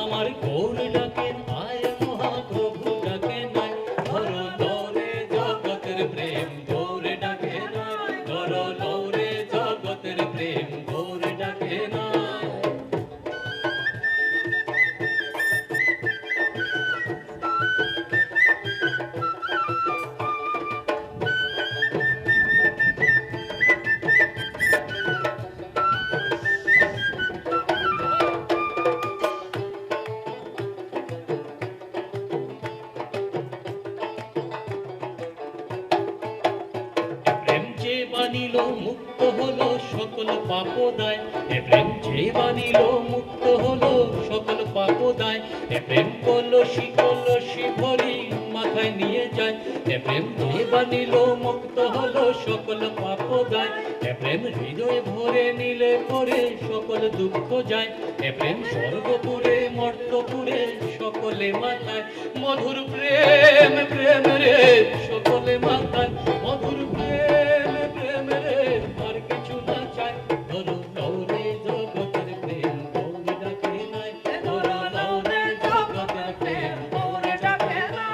আমার গৌর ডাকেন আয় মহাপ্রভু ডাকেন আয়, ধরো লৌরে জগতের প্রেম গৌর ডাকেন আয়, ধরো লৌরে জগতের প্রেম গৌর ডাকেন আয়। প্রেম যে বানিল মুক্ত হলো সকল পাপদায়, এ প্রেম যে বানিল মুক্ত হলো সকল পাপদায়, এ প্রেম কলসি কলসি ভরি মাথায় নিয়ে যায়, এ প্রেম যে বানিল মুক্ত হলো সকল পাপদায়, এ প্রেম হৃদয় ভরে নিলে পরে সকল দুঃখ যায়, এ প্রেম স্বর্গপুরে মর্তপুরে সকলে মাথায়, মধুর প্রেম প্রেম রে সকলে মাথায়, মধুর প্রেম প্রেম রে আর কিছু না চাই, ধরো লৌরে জগতের প্রেম গৌর ডাকে নাই, ধরো লৌরে জগতের প্রেম গৌর ডাকে নাই।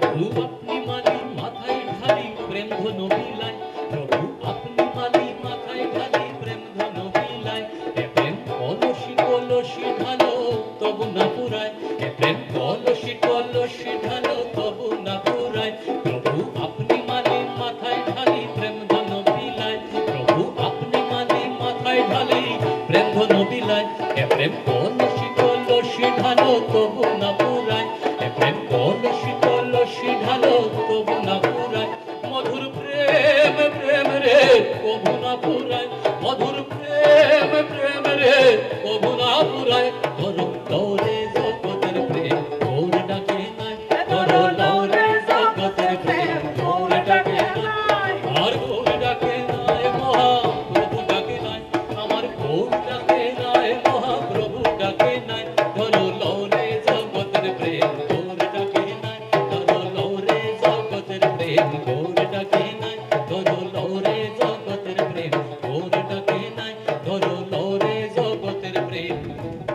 প্রভু আপনি মালি মাথায় ঢালি প্রেম ধন বিলায়, প্রভু আপনি মালি মাথায় ঢালি প্রেম ধন বিলায়, এ প্রেম কলসি কলসি ঢালো তবু না পুরায়, এ প্রেম কলসি কলসি ঢালো তবু না পুরায়, প্রভু আপনি মালি মাথায় ঢালি প্রেম ধন বিলায়, প্রভু আপনি মালি মাথায় ঢালি প্রেম ধন বিলায়, এ প্রেম কলসি কলসি ঢালো তবু না পুরায়, এ প্রেম কলসি কলসি ঢালো তবু না পুরায়, মধুর প্রেম প্রেম রে কবু না পুরায়, মধুর প্রেম প্রেম রে কবু না পুরায়, ধরো লৌরে জগতের প্রেম গৌর ডাকে নাই, ধরো লৌরে জগতের প্রেম গৌর ডাকে নাই, আর গৌর ডাকে নাই মহাপ্রভু ডাকে নাই, আমার গৌর ডাকে নাই মহাপ্রভু ডাকে নাই, ধরো লৌরে জগতের প্রেম গৌর ডাকে নাই, ধরো লৌরে জগতের প্রেম গৌর ডাকে নাই, ধরো লৌরে জগতের প্রেম গৌর ডাকে নাই, ধরো লৌরে জগতের প্রেম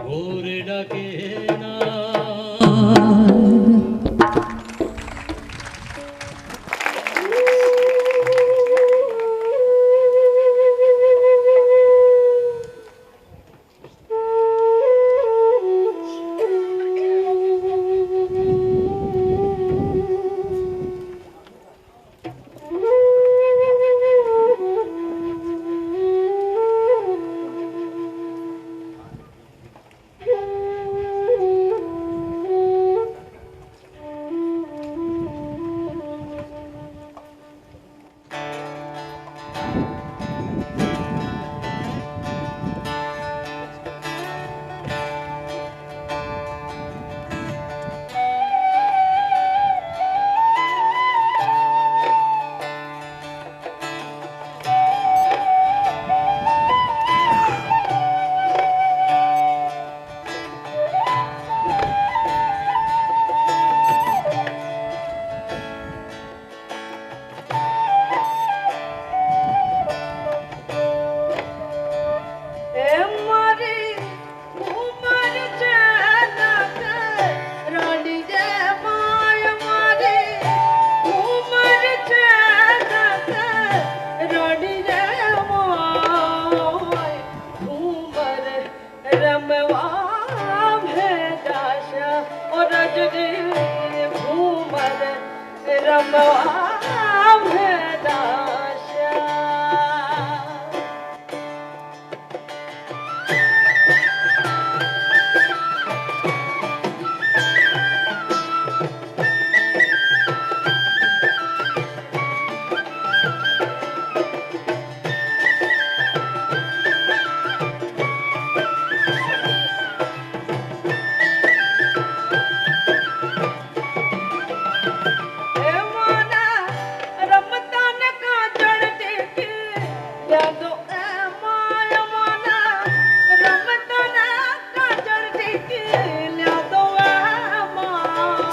গৌর ডাকে নাই।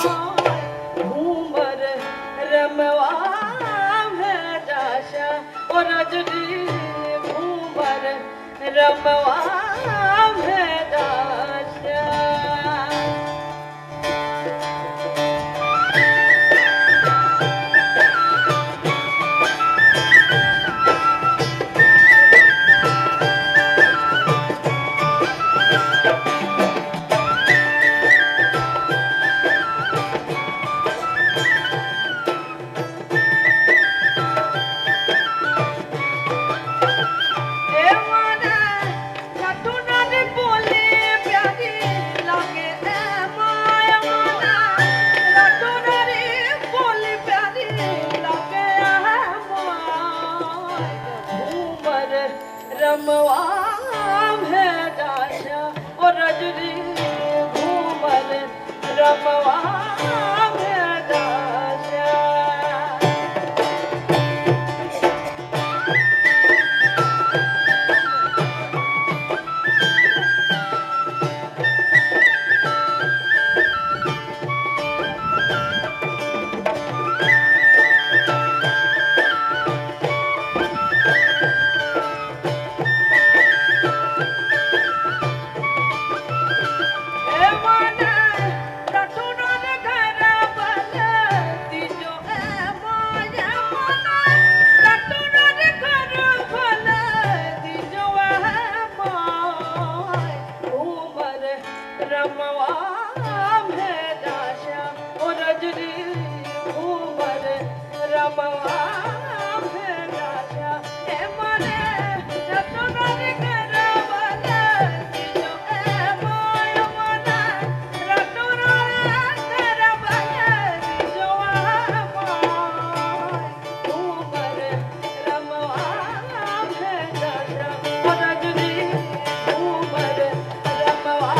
घूमर रमवा भेदाशा और रजनी घूमर रमवा भेदाशा रमवा भेदाशा और रजनी घूमर रमवा भेदाशा रमवा भेदाशा और रजनी घूमर रमवा भेदाशा ए मने रतनर करवल दियो ए मोय मना रतनर करवल दियो मोय घूमर रमवा भेदाशा और रजनी घूमर रमवा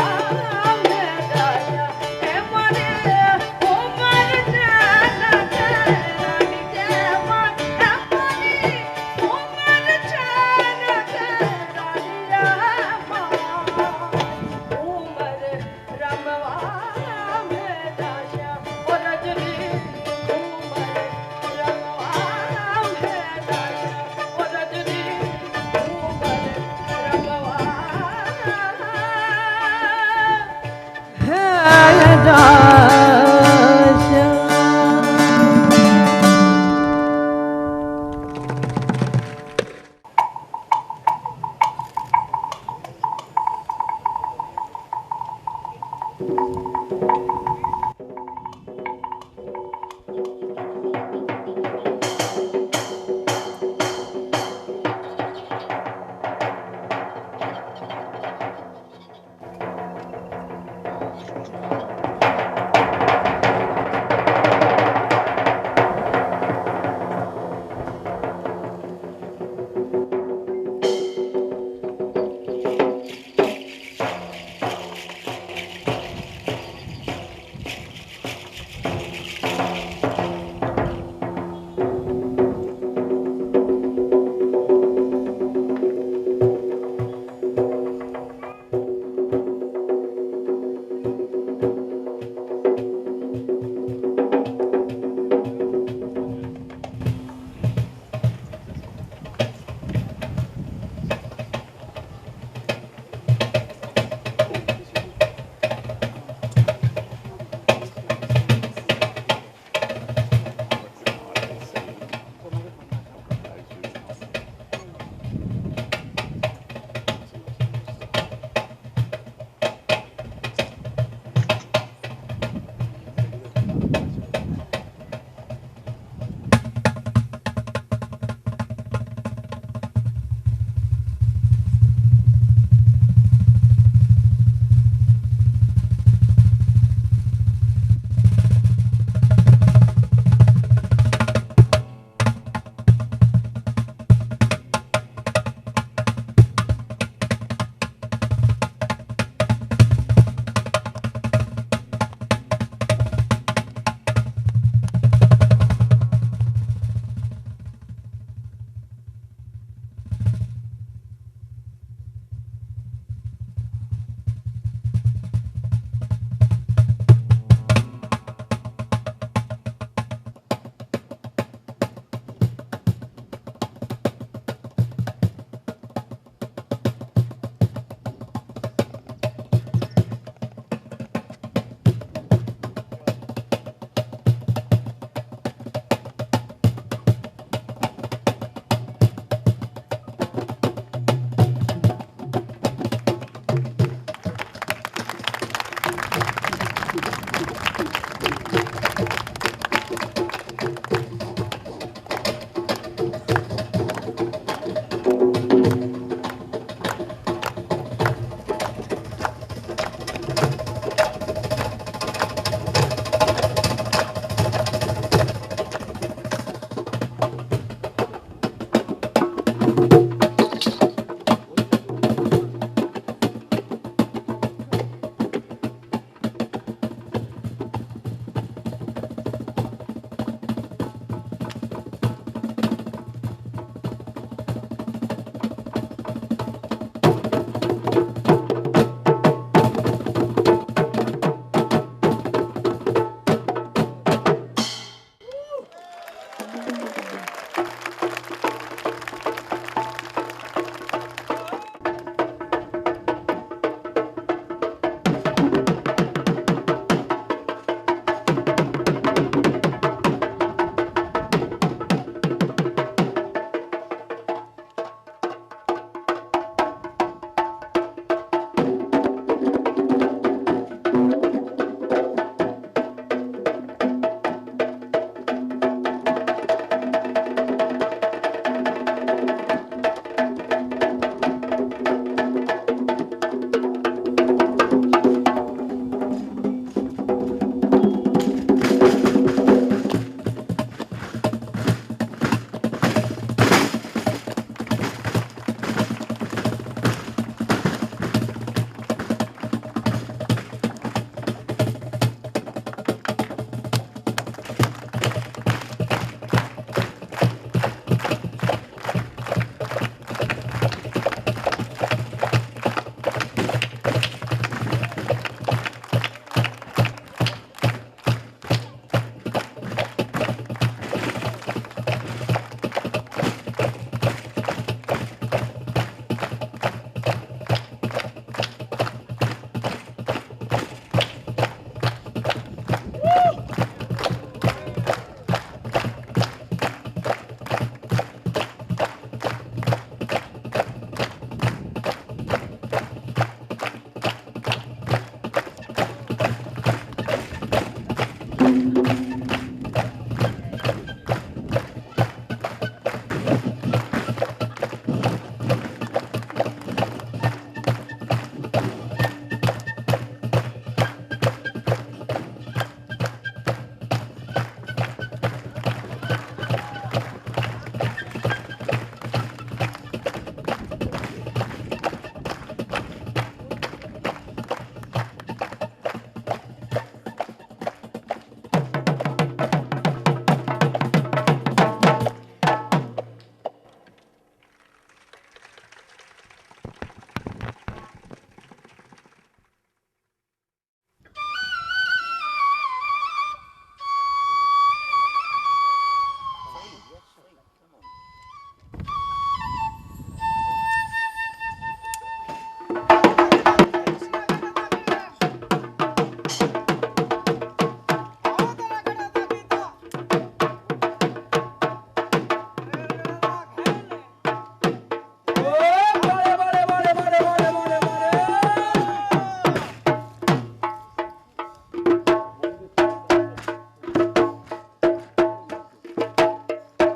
जा